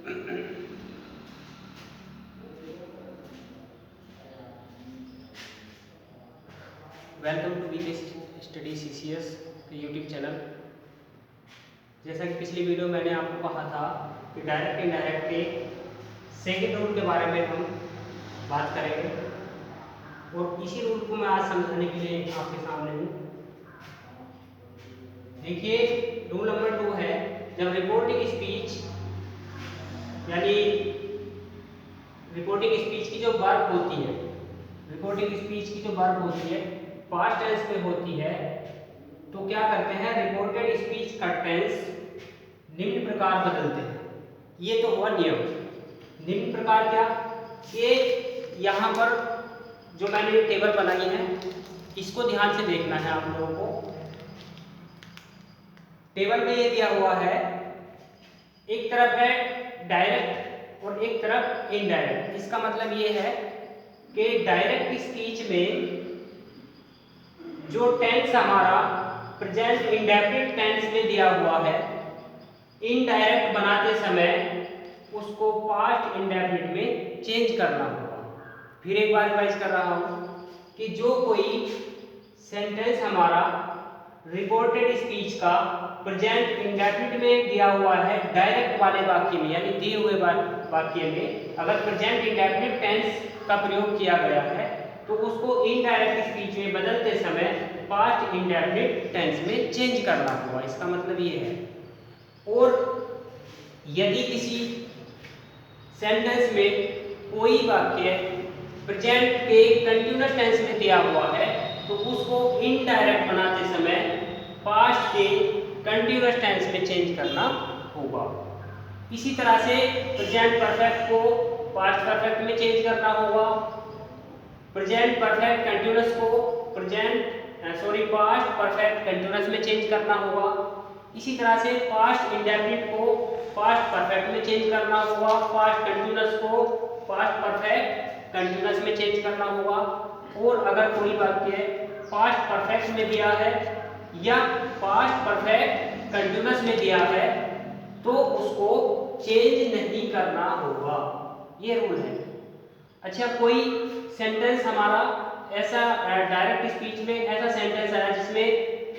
Welcome to VK study CCS YouTube channel. जैसा कि पिछली वीडियो मैंने आपको कहा था कि डायरेक्ट इनडायरेक्ट के सेकंड रूल के बारे में हम बात करेंगे और इसी रूल को मैं आज समझाने के लिए आपके सामने हूँ। देखिए, रूल नंबर 2 है, जब रिपोर्टिंग स्पीच यानी रिपोर्टिंग स्पीच की जो वर्ब होती है, रिपोर्टिंग स्पीच की जो वर्ब होती है पास्ट टेंस में होती है, तो क्या करते हैं, रिपोर्टेड स्पीच का टेंस निम्न प्रकार बदलते हैं। ये तो हुआ नियम। निम्न प्रकार क्या, कि यहाँ पर जो मैंने टेबल बनाई है इसको ध्यान से देखना है आप लोगों को। टेबल में ये दिया हुआ है, एक तरफ है डायरेक्ट और एक तरफ इनडायरेक्ट। इसका मतलब ये है कि डायरेक्ट स्पीच में जो टेंस हमारा प्रेजेंट इंडेफिनिट टेंस में दिया हुआ है, इनडायरेक्ट बनाते समय उसको पास्ट इंडेफिनिट में चेंज करना होगा। फिर एक बार रिवाइज कर रहा हूँ कि जो कोई सेंटेंस हमारा रिपोर्टेड स्पीच का प्रेजेंट इंडेफिनिट में दिया हुआ है डायरेक्ट वाले वाक्य में, यानी दिए हुए वाक्य में अगर प्रेजेंट इंडेफिनिट टेंस का प्रयोग किया गया है तो उसको इनडायरेक्ट स्पीच में बदलते समय पास्ट इंडेफिनिट टेंस में चेंज करना होगा। इसका मतलब ये है। और यदि किसी सेंटेंस में कोई वाक्य प्रेजेंट के कंटीन्यूअस टेंस में दिया हुआ है तो उसको इनडायरेक्ट बनाते समय पास्ट के कंटीन्यूअस टेंस में चेंज करना होगा। इसी तरह से प्रेजेंट परफेक्ट को पास्ट परफेक्ट में चेंज करना होगा, प्रेजेंट परफेक्ट कंटीन्यूअस को पास्ट परफेक्ट कंटीन्यूअस में चेंज करना होगा। इसी तरह से पास्ट इंडेफिनिट को पास्ट परफेक्ट में चेंज करना होगा, पास्ट कंटीन्यूअस को पास्ट परफेक्ट कंटीन्यूअस में चेंज करना होगा। और अगर कोई वाक्य पास्ट परफेक्ट में दिया है या पास्ट परफेक्ट कंटीन्यूअस में दिया है तो उसको चेंज नहीं करना होगा। ये रूल है। अच्छा, कोई सेंटेंस हमारा ऐसा डायरेक्ट स्पीच में ऐसा सेंटेंस है जिसमें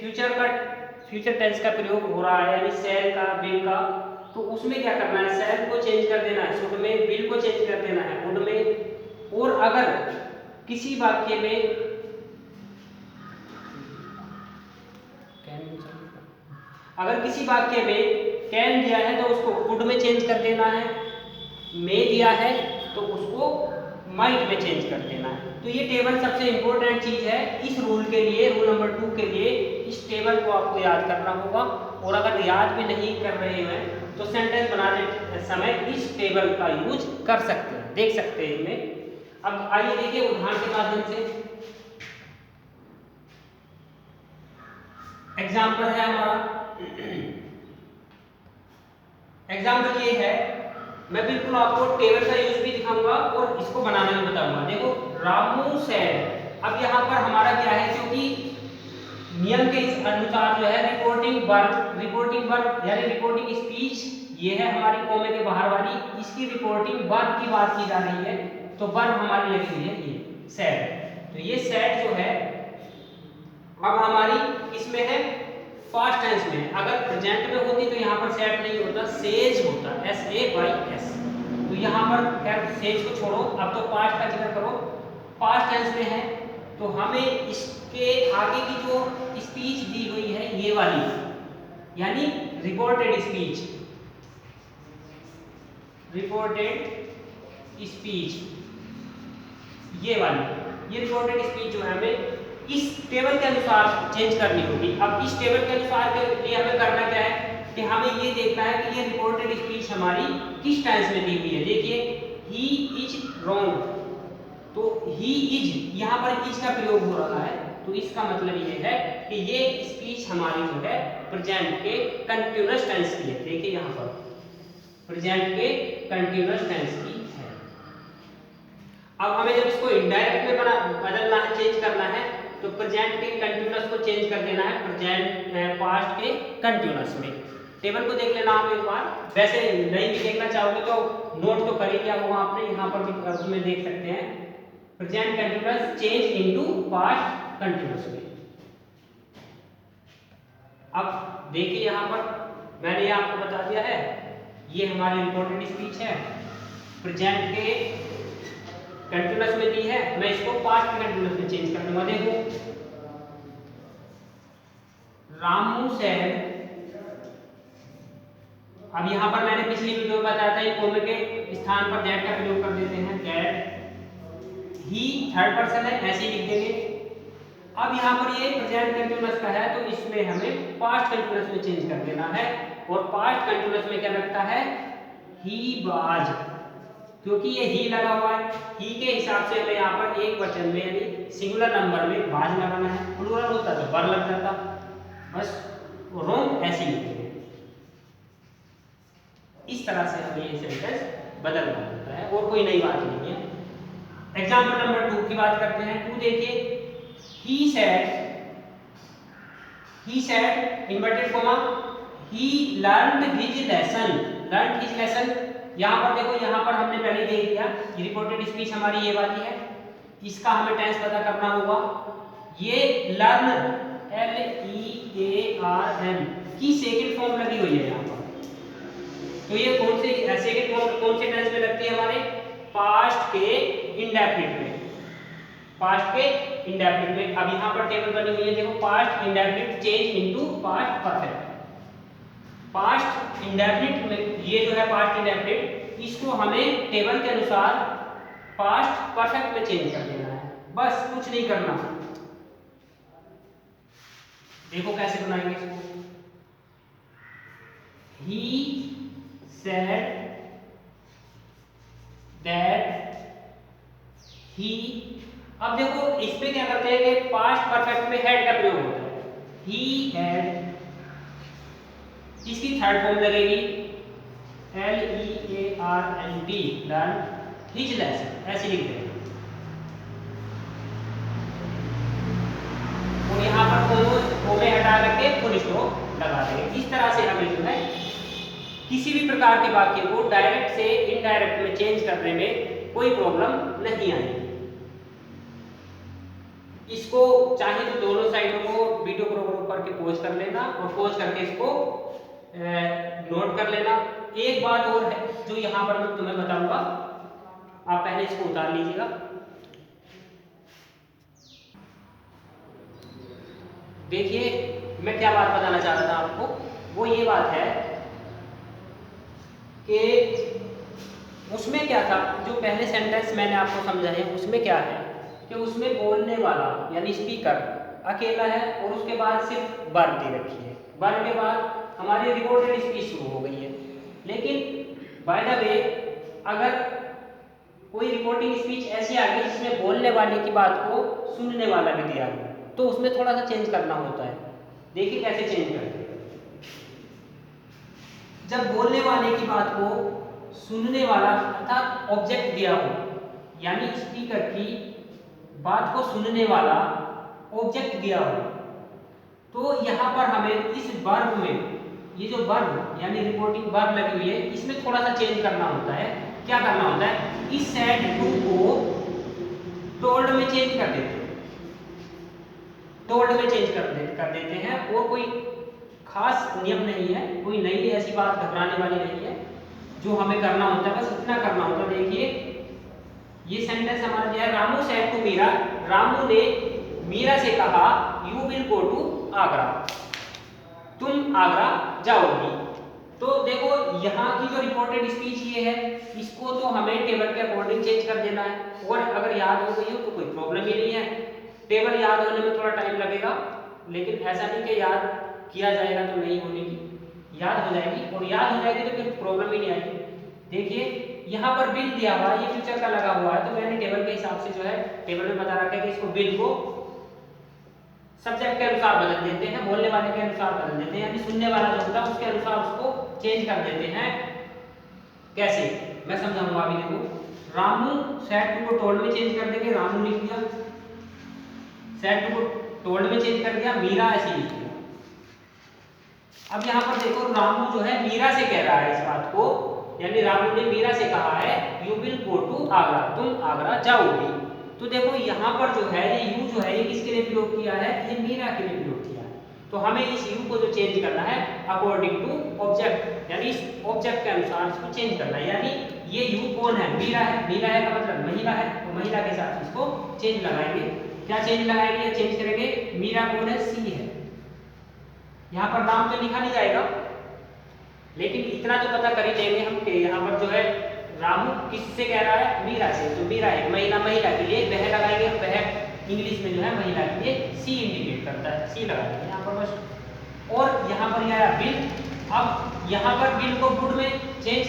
फ्यूचर टेंस का प्रयोग हो रहा है, यानी सेल का, विल का, तो उसमें क्या करना है, सेल को चेंज कर देना है शुड में, विल को चेंज कर देना है वुड में। और अगर किसी वाक्य में कैन दिया है तो उसको कुड में चेंज कर देना है, मे दिया है तो उसको माइट में चेंज कर देना है। तो ये टेबल सबसे इंपॉर्टेंट चीज है इस रूल के लिए, रूल नंबर 2 के लिए। इस टेबल को आपको याद करना होगा और अगर याद भी नहीं कर रहे हैं तो सेंटेंस बनाने समय इस टेबल का यूज कर सकते हैं, देख सकते हैं इनमें। अब आइए देखिए उदाहरण के माध्यम से। एग्जाम्पल है हमारा, एग्जाम्पल ये है, मैं बिल्कुल आपको टेबल का यूज भी दिखाऊंगा और इसको बनाना भी बताऊंगा। देखो, रामू सेड। अब यहाँ पर हमारा क्या है, क्योंकि नियम के इस अनुसार जो है रिपोर्टिंग वर्ब यानी रिपोर्टिंग स्पीच ये है हमारी कॉमे के बाहर वाली, इसकी रिपोर्टिंग वर्ब की बात की जा रही है तो वर्ब हमारी लगी हुई है ये सेड। तो ये सेड जो है अब हमारी इसमें है पास्ट टेंस में। अगर प्रेजेंट में होती तो यहाँ पर सेड नहीं होता, सेज होता, SAYS। तो यहाँ पर खैर सेज को छोड़ो, अब तो पास्ट का जिक्र करो। पास्ट टेंस में है तो हमें इसके आगे की जो स्पीच दी हुई है ये वाली, यानी रिपोर्टेड स्पीच ये वाली, ये रिपोर्टेड स्पीच जो है हमें इस टेबल के अनुसार चेंज करनी होगी। अब इस टेबल के अनुसार के लिए हमें करना क्या है कि हमें ये देखना है कि ये रिपोर्टेड स्पीच हमारी किस टेंस में दी हुई है। देखिए, ही इज रॉन्ग, तो ही इज यहाँ पर इज का प्रयोग हो रहा है, तो इसका मतलब ये है कि ये स्पीच हमारी जो है प्रेजेंट के कंटीन्यूअस टेंस की है। देखिए यहाँ पर प्रेजेंट के कंटीन्यूअस टेंस की है। अब हमें जब इसको इनडायरेक्ट में बदलना है, चेंज करना है, तो प्रेजेंट के कंटीन्यूअस को चेंज कर देना है पास्ट के कंटीन्यूअस में। टेबल को देख लेना आप एक बार, वैसे नहीं भी देखना चाहोगे तो नोट तो कर ही लिया होगा आपने, यहाँ पर भी उसमें देख सकते हैं present continuous change into past continuous में। अब देखिए यहाँ पर मैंने आपको बता दिया है, ये हमारी रिपोर्टेड स्पीच है, प्रेजेंट के कंटीन्यूअस में दी है, मैं इसको पास्ट के कंटीन्यूअस में चेंज कर दूंगा। देखो रामू सेड, अब यहाँ पर मैंने पिछली वीडियो में बताया था एक कोमे के स्थान पर दैट का प्रयोग कर देते हैं, दैट ही थर्ड पर्सन है ऐसे ही लिख देंगे। अब यहाँ पर ये प्रेजेंट कंटीन्यूअस का है तो इसमें हमें पास्ट कंटीन्यूअस में चेंज कर देना है, और पास्ट कंटीन्यूअस में क्या लगता है, ही वाज, क्योंकि ये ही लगा हुआ है, ही के हिसाब से हमें यहाँ पर एक वचन में यानी सिंगुलर नंबर में वाज लगाना है, प्लूरल होता तो वर लग जाता, बस रोंग ऐसे ही लिखेंगे। इस तरह से हमें ये सेंटेंस बदलना होता है और कोई नई बात नहीं है। एग्जाम्पल नंबर 2 की बात करते हैं। 2 देखिए, he said inverted comma he learned his lesson। यहाँ पर देखो, यहाँ पर हमने पहले देख लिया रिपोर्टेड स्पीच हमारी ये वाली है, इसका हमें टेंस पता करना होगा। ये लर्न LEARN की सेकंड फॉर्म लगी हुई है यहाँ पर, तो ये कौन से सेकंड फॉर्म कौन से टेंस में लगती है, हमारे पास्ट के इंडेफिनिट में, पास्ट के इंडेफिनिट में। अब यहाँ पर टेबल बनी हुई है, देखो past indefinite change into past perfect. Past indefinite में ये जो है पास्ट इंडेफिनिट, इसको हमें टेबल के अनुसार पास्ट परफेक्ट में चेंज कर देना है, बस कुछ नहीं करना। देखो कैसे बनाएंगे इसको, he said that he, अब देखो इस पे क्या करते हैं कि पास्ट परफेक्ट में हैड का प्रयोग होता है, he had, इसकी थर्ड फॉर्म लगेगी LEARNT, learn his lesson, ऐसे लिख देंगे। और यहाँ पर कोमे हटा करके फुल स्टॉप लगा देंगे। इस तरह से हमें जो है किसी भी प्रकार के वाक्य को डायरेक्ट से इनडायरेक्ट में चेंज करने में कोई प्रॉब्लम नहीं आएगी। इसको चाहे तो दोनों साइडों को वीडियो को रोक करके पॉज कर लेना और पॉज करके इसको नोट कर लेना। एक बात और है जो यहाँ पर मैं तुम्हें बताऊंगा, आप पहले इसको उतार लीजिएगा। देखिए मैं क्या बात बताना चाह रहा था आपको, वो ये बात है कि उसमें क्या था, जो पहले सेंटेंस मैंने आपको समझाया उसमें क्या है कि उसमें बोलने वाला यानी स्पीकर अकेला है और उसके बाद सिर्फ वर्ब दे रखी है, वर्ब के बाद हमारी रिपोर्टेड स्पीच शुरू हो गई है। लेकिन बाय द वे अगर कोई रिपोर्टिंग स्पीच ऐसी आ गई जिसमें बोलने वाले की बात को सुनने वाला भी दिया हो तो उसमें थोड़ा सा चेंज करना होता है। देखिए कैसे चेंज करते हैं, जब बोलने वाले की बात को सुनने वाला अर्थात ऑब्जेक्ट दिया हो, यानी स्पीकर की बात को सुनने वाला ऑब्जेक्ट दिया हो, तो यहाँ पर हमें इस वर्ब में ये जो वर्ब यानी रिपोर्टिंग वर्ब लगी हुई है इसमें थोड़ा सा चेंज करना होता है। क्या करना होता है, इस सेड टू को टोल्ड में चेंज कर देते हैं, टोल्ड में चेंज कर देते हैं। और कोई खास नियम नहीं है, कोई नई ऐसी बात घबराने वाली नहीं है, जो हमें करना होता है बस इतना करना होता है। देखिए ये सेंटेंस हमारा जो है, रामू सेड टू मीरा, रामू ने मीरा से कहा you will go to Agra, तुम आगरा जाओगी। तो देखो यहाँ की जो रिपोर्टेड स्पीच ये है, इसको तो हमें टेबल के अकॉर्डिंग चेंज कर देना है, और अगर याद हो गई हो तो कोई प्रॉब्लम ही नहीं है। टेबल याद होने में थोड़ा टाइम लगेगा, लेकिन ऐसा नहीं कि याद किया जाएगा तो नहीं होने की, याद हो जाएगी, और याद हो जाएगी तो फिर प्रॉब्लम ही नहीं आएगी। देखिए यहाँ पर बिल दिया हुआ है, ये फ्यूचर का लगा हुआ है, तो मैंने टेबल के हिसाब से जो है टेबल में बता रखा है कि इसको बिल को सब्जेक्ट के अनुसार बदल देते हैं, बोलने वाले के अनुसार बदल देते हैं, यानी सुनने वाला जो होता है उसके अनुसार उसको चेंज कर देते हैं। कैसे मैं समझाऊंगा अभी। देखो रामू सेड टू को टोल्ड में चेंज कर देंगे, रामू लिख दिया, सेड टू को टोल्ड में चेंज कर दिया, मीरा ऐसे लिख दिया। अब यहाँ पर देखो रामू जो है मीरा से कह रहा है इस बात को, यानी रामू ने मीरा से कहा है you will go to Agra, तुम आगरा जाओगी। तो देखो यहाँ पर जो है ये यू जो है ये किसके लिए प्रयोग किया है, ये मीरा के लिए प्रयोग किया है। तो हमें इस यू को जो चेंज करना है अकॉर्डिंग टू ऑब्जेक्ट, यानी इस ऑब्जेक्ट के अनुसार इसको चेंज करना है। यानी ये यू कौन है, मीरा है, मीरा है का मतलब महिला है, तो महिला के साथ इसको चेंज लगाएंगे। क्या चेंज लगाएंगे, चेंज करेंगे, मीरा कौन है, सी है। यहाँ पर नाम तो लिखा नहीं जाएगा, लेकिन इतना तो पता कर ही लेंगे हम कि यहाँ पर जो है रामू किससे कह रहा है, मीरा से। तो मीरा है महिला, महिला के लिए वह लगाएंगे, वह इंग्लिश में जो है महिला के लिए सी इंडिकेट करता है, सी लगाएंगे यहाँ पर बस। और यहाँ पर आया बिल, अब यहाँ पर बिल को गुड में चेंज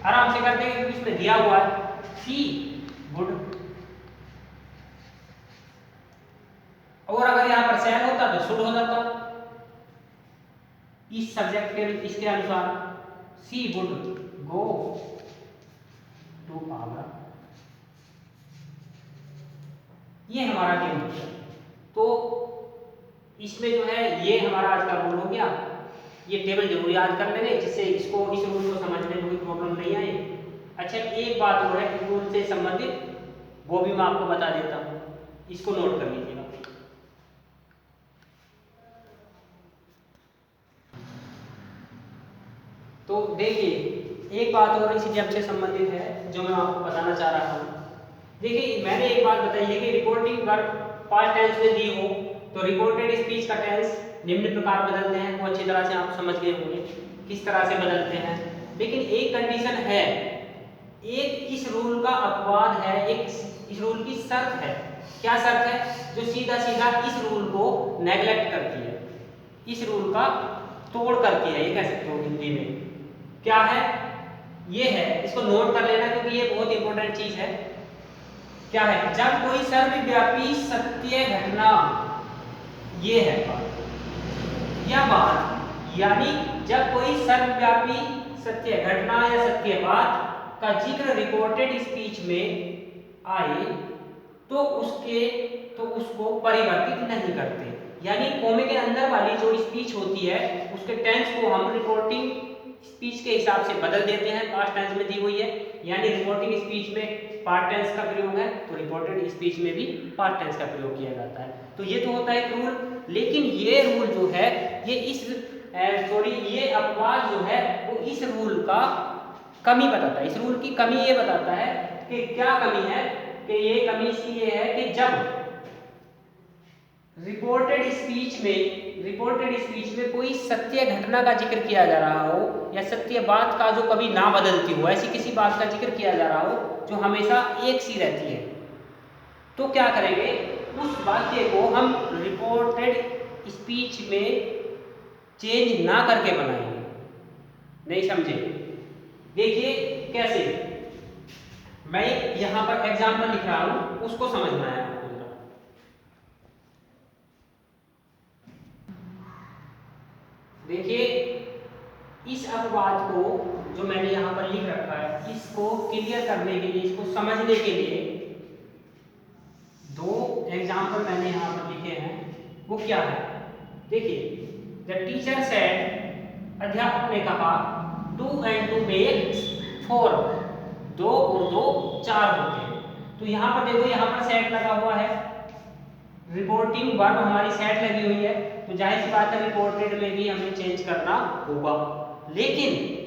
आराम से कर देंगे क्योंकि इसमें दिया हुआ है सी गुड। और अगर यहाँ पर सेल होता तो शुड हो जाता, इस सब्जेक्ट के इसके अनुसार सी वुड गो टू आगरा। ये हमारा गेम है। तो इसमें जो है ये हमारा आज का रूल हो गया। ये टेबल जरूर याद कर लेंगे जिससे इसको इस रूल को समझने में कोई प्रॉब्लम नहीं आए। अच्छा एक बात और है इस रूल से संबंधित, वो भी मैं आपको बता देता हूँ, इसको नोट कर लीजिएगा। तो देखिए एक बात और इसी जब से संबंधित है जो मैं आपको बताना चाह रहा हूँ। देखिए मैंने एक बात बताई है कि रिपोर्टिंग वर्ब पास्ट टेंस में दी हो तो रिपोर्टेड स्पीच का टेंस निम्न प्रकार बदलते हैं, वो अच्छी तरह से आप समझ गए होंगे किस तरह से बदलते हैं। लेकिन एक कंडीशन है, एक इस रूल का अपवाद है, एक इस रूल की शर्त है। क्या शर्त है, जो सीधा सीधा इस रूल को नेग्लेक्ट करती है, इस रूल का तोड़ करती है, ये कह सकते हो हिंदी में। क्या है, ये है, इसको नोट कर लेना क्योंकि ये बहुत इंपॉर्टेंट चीज है। क्या है, जब कोई सर्वव्यापी सत्य घटना, ये है बात, यह बात, यानी जब कोई सर्वव्यापी सत्य घटना या सत्य बात का जिक्र रिपोर्टेड स्पीच में आए तो उसको परिवर्तित नहीं करते। यानी कोमे के अंदर वाली जो स्पीच होती है उसके टेंस को हम रिपोर्टिंग स्पीच के हिसाब से बदल देते हैं, पास्ट टेंस में दी हुई है। यानी रिपोर्टिंग स्पीच में पास्ट टेंस का प्रयोग है तो रिपोर्टेड स्पीच में भी पास्ट टेंस का प्रयोग किया जाता है। तो ये तो होता है एक रूल। लेकिन ये रूल जो है ये अपवाद जो है वो इस रूल का कमी बताता है। इस रूल की कमी ये बताता है कि क्या कमी है, कि ये कमी इसकी ये है कि जब रिपोर्टेड स्पीच में कोई सत्य घटना का जिक्र किया जा रहा हो या सत्य बात का जो कभी ना बदलती हो, ऐसी किसी बात का जिक्र किया जा रहा हो जो हमेशा एक सी रहती है, तो क्या करेंगे, उस वाक्य को हम रिपोर्टेड स्पीच में चेंज ना करके बनाएंगे। नहीं समझे? देखिए कैसे, मैं यहां पर एग्जाम्पल लिख रहा हूं, उसको समझना है। देखिए इस अपवाद को जो मैंने यहाँ पर लिख रखा है, इसको क्लियर करने के लिए, इसको समझने के लिए दो एग्जाम्पल मैंने यहाँ पर लिखे हैं। वो क्या है, देखिए, द टीचर सेड, अध्यापक ने कहा, 2 and 2 make 4, 2 और 2 4 होते हैं। तो यहाँ पर देखो, यहाँ पर सेट लगा हुआ है, रिपोर्टिंग वर्ब हमारी सेट लगी हुई है, तो जाहिर सी बात है रिपोर्टेड में भी हमें चेंज करना होगा। लेकिन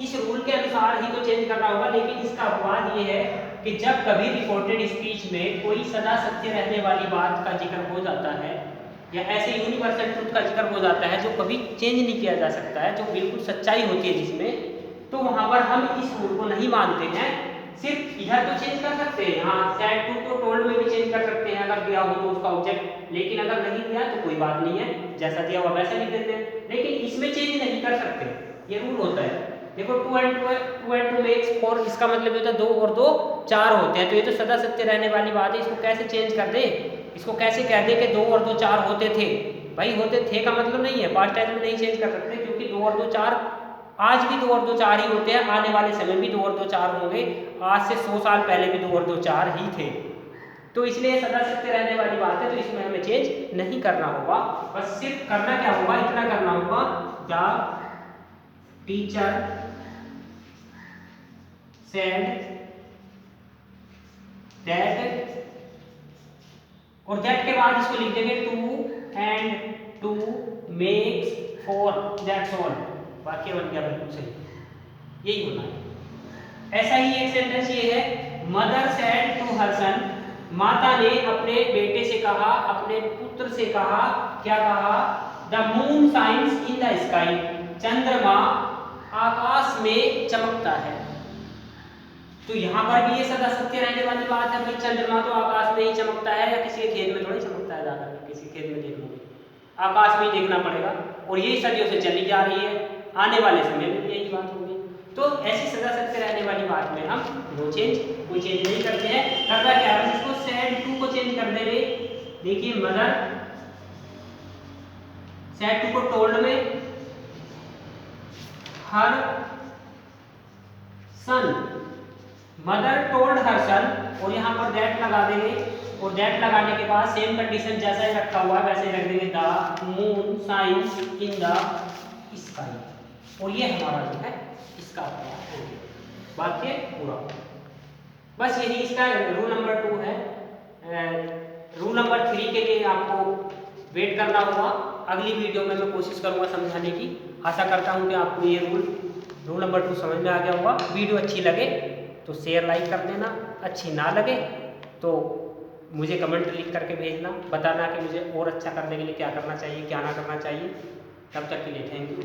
इस रूल के अनुसार ही तो चेंज करना होगा। लेकिन इसका अपवाद ये है कि जब कभी रिपोर्टेड स्पीच में कोई सदा सत्य रहने वाली बात का जिक्र हो जाता है या ऐसे यूनिवर्सल ट्रुथ का जिक्र हो जाता है जो कभी चेंज नहीं किया जा सकता है, जो बिल्कुल सच्चाई होती है जिसमें, तो वहां पर हम इस रूल को नहीं मानते हैं। सिर्फ इधर तो चेंज कर सकते हैं, हाँ सेड टू को टोल्ड में भी चेंज कर सकते हैं अगर दिया हो तो उसका ऑब्जेक्ट, लेकिन अगर नहीं दिया तो कोई बात नहीं है, जैसा दिया हुआ वैसा लिख देते हैं। लेकिन इसमें चेंज नहीं कर सकते, ये रूल होता है। देखो 2 and 2 makes 4, इसका मतलब होता है 2 और 2 4 होते हैं। तो ये तो सदा सत्य रहने वाली बात है, इसको कैसे चेंज कर दे, इसको कैसे कह दे कि 2 और 2 4 होते थे। भाई होते थे का मतलब नहीं है, पास्ट टेंस में नहीं चेंज कर सकते, क्योंकि 2 और 2 4 आज भी 2 और 2 4 ही होते हैं, आने वाले समय भी 2 और 2 4 होंगे, आज से 100 साल पहले भी 2 और 2 4 ही थे। तो इसलिए सदा सत्य रहने वाली बात है, तो इसमें हमें चेंज नहीं करना होगा। बस सिर्फ करना क्या होगा, इतना करना होगा, द टीचर सेड दैट, और दैट के बाद इसको लिख देंगे two and two makes four, that's all. वाक्य बन गया बिल्कुल सही, यही होना है। ऐसा ही एक सेंटेंस ये है, मदर सेड टू हर सन, माता ने अपने बेटे से कहा, अपने पुत्र से कहा, क्या कहा, the moon shines in the sky, चंद्रमा आकाश में चमकता है। तो यहाँ पर भी ये सदा सत्य रहने वाली बात है, भाई चंद्रमा तो आकाश में ही चमकता है, या किसी खेत में थोड़ी चमकता है, जाकर किसी खेत में देखोगे आकाश में ही देखना पड़ेगा, और यही सदियों से चली जा रही है, आने वाले समय में यही बात होगी। तो ऐसी सदा सत्य रहने वाली बात में हम नो चेंज, कोई चेंज नहीं करते हैं। करना क्या है, इसको सेड टू को चेंज कर दे रहे। देखिए मदर सेड टू को टोल्ड में हर सन, मदर टोल्ड हर सन, और यहाँ पर दैट लगा देंगे, और दैट लगाने के बाद सेम कंडीशन जैसा ही रखा हुआ है वैसे ही रख देंगे, the moon shines in the sky, और ये हमारा जो है इसका वाक्य पूरा। बस यही इसका रूल नंबर 2 है। रूल नंबर 3 के लिए आपको वेट करना होगा, अगली वीडियो में मैं कोशिश करूंगा समझाने की। आशा करता हूं कि आपको ये रूल नंबर 2 समझ में आ गया होगा। वीडियो अच्छी लगे तो शेयर लाइक कर देना, अच्छी ना लगे तो मुझे कमेंट लिख करके भेजना, बताना कि मुझे और अच्छा करने के लिए क्या करना चाहिए, क्या ना करना चाहिए। तब तक के लिए थैंक यू।